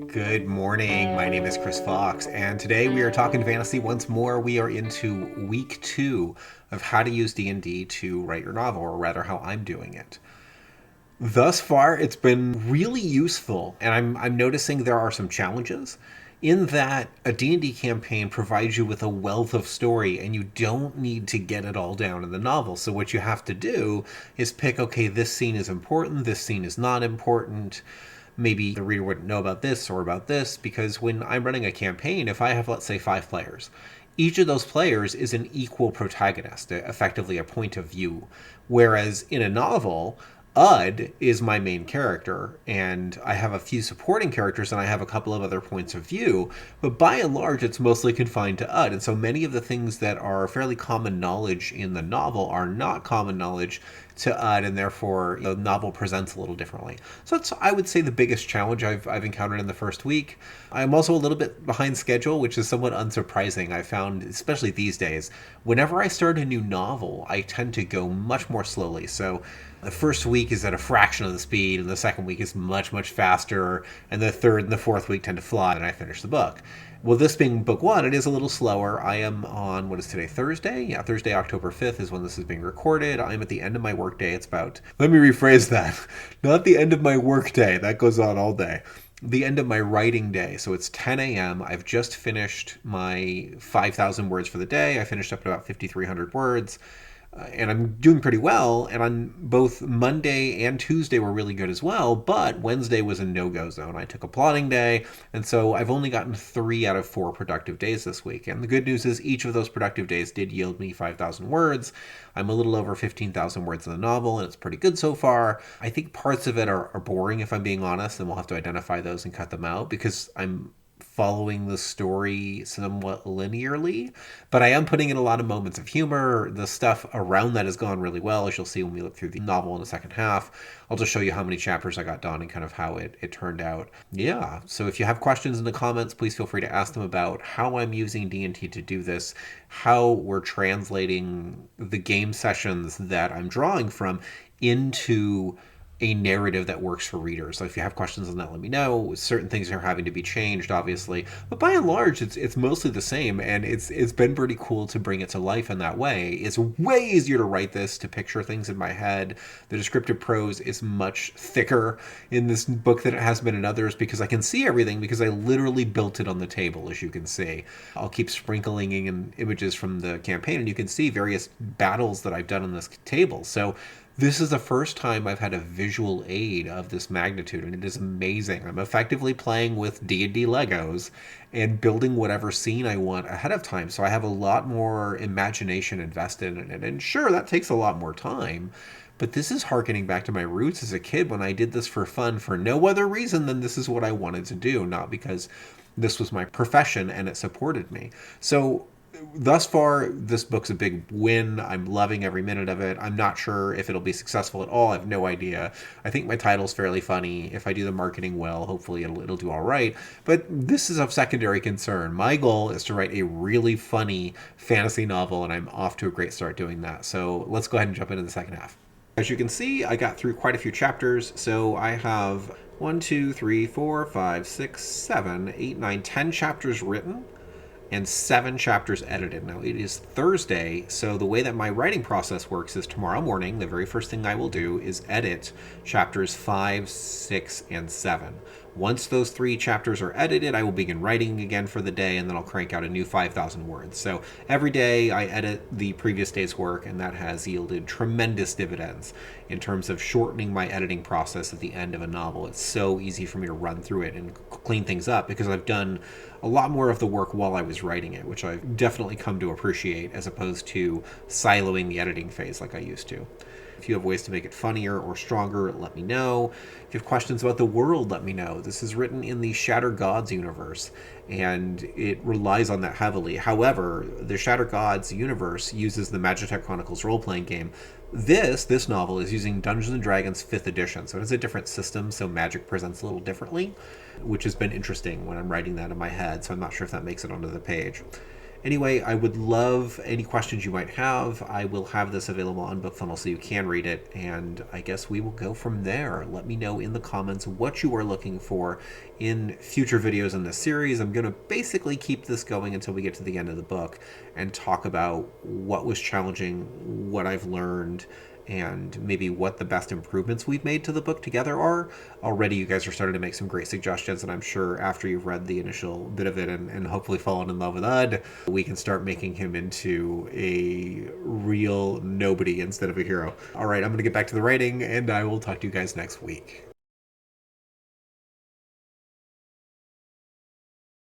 Good morning. My name is Chris Fox, and today we are talking fantasy once more. We are into week 2 of how to use D&D to write your novel, or rather, how I'm doing it. Thus far, it's been really useful, and I'm noticing there are some challenges in that a D&D campaign provides you with a wealth of story, and you don't need to get it all down in the novel. So what you have to do is pick, okay, this scene is important, this scene is not important. Maybe the reader wouldn't know about this or about this, because when I'm running a campaign, if I have, let's say, 5 players, each of those players is an equal protagonist, effectively a point of view. Whereas in a novel, Ud is my main character, and I have a few supporting characters, and I have a couple of other points of view, but by and large, it's mostly confined to Ud. And so many of the things that are fairly common knowledge in the novel are not common knowledge to Ud, and therefore the novel presents a little differently. So that's, I would say, the biggest challenge I've encountered in the first week. I'm also a little bit behind schedule, which is somewhat unsurprising. I found, especially these days, whenever I start a new novel, I tend to go much more slowly. So the first week is at a fraction of the speed, and the second week is much, much faster, and the third and the fourth week tend to fly, and I finish the book. Well, this being book 1, it is a little slower. I am on, what is today, Thursday? Yeah, Thursday, October 5th is when this is being recorded. I'm at the end of my workday. It's about, let me rephrase that, not the end of my workday. That goes on all day. The end of my writing day. So it's 10 a.m. I've just finished my 5,000 words for the day. I finished up at about 5,300 words. And I'm doing pretty well. And on both Monday and Tuesday were really good as well. But Wednesday was a no-go zone. I took a plotting day. And so I've only gotten 3 out of 4 productive days this week. And the good news is each of those productive days did yield me 5,000 words. I'm a little over 15,000 words in the novel, and it's pretty good so far. I think parts of it are boring, if I'm being honest, and we'll have to identify those and cut them out because I'm following the story somewhat linearly, but I am putting in a lot of moments of humor. The stuff around that has gone really well, as you'll see when we look through the novel in the second half. I'll just show you how many chapters I got done and kind of how it turned out. Yeah, so if you have questions in the comments, please feel free to ask them about how I'm using D&T to do this, how we're translating the game sessions that I'm drawing from into a narrative that works for readers. So if you have questions on that, let me know. Certain things are having to be changed, obviously, but by and large, it's mostly the same, and it's been pretty cool to bring it to life in that way. It's way easier to write this, to picture things in my head. The descriptive prose is much thicker in this book than it has been in others because I can see everything because I literally built it on the table, as you can see. I'll keep sprinkling in images from the campaign, and you can see various battles that I've done on this table. So this is the first time I've had a visual aid of this magnitude, and it is amazing. I'm effectively playing with D&D Legos and building whatever scene I want ahead of time, so I have a lot more imagination invested in it. And sure, that takes a lot more time, but this is harkening back to my roots as a kid when I did this for fun for no other reason than this is what I wanted to do, not because this was my profession and it supported me. So thus far, this book's a big win. I'm loving every minute of it. I'm not sure if it'll be successful at all. I have no idea. I think my title's fairly funny. If I do the marketing well, hopefully it'll do all right. But this is of secondary concern. My goal is to write a really funny fantasy novel, and I'm off to a great start doing that. So let's go ahead and jump into the second half. As you can see, I got through quite a few chapters. So I have 1, 2, 3, 4, 5, 6, 7, 8, 9, 10 chapters written and 7 chapters edited. Now, it is Thursday, so the way that my writing process works is tomorrow morning, the very first thing I will do is edit chapters 5, 6, and 7. Once those 3 chapters are edited, I will begin writing again for the day, and then I'll crank out a new 5,000 words. So every day I edit the previous day's work, and that has yielded tremendous dividends in terms of shortening my editing process at the end of a novel. It's so easy for me to run through it and clean things up because I've done a lot more of the work while I was writing it, which I've definitely come to appreciate as opposed to siloing the editing phase like I used to. If you have ways to make it funnier or stronger, let me know. If you have questions about the world, let me know. This is written in the Shatter Gods universe, and it relies on that heavily. However, the Shatter Gods universe uses the Magitech Chronicles role-playing game. This novel is using Dungeons & Dragons 5th edition, so it has a different system, so magic presents a little differently, which has been interesting when I'm writing that in my head, so I'm not sure if that makes it onto the page. Anyway, I would love any questions you might have. I will have this available on BookFunnel so you can read it, and I guess we will go from there. Let me know in the comments what you are looking for in future videos in this series. I'm going to basically keep this going until we get to the end of the book and talk about what was challenging, what I've learned, and maybe what the best improvements we've made to the book together are. Already you guys are starting to make some great suggestions, and I'm sure after you've read the initial bit of it and hopefully fallen in love with Ud, we can start making him into a real nobody instead of a hero. All right, I'm going to get back to the writing, and I will talk to you guys next week.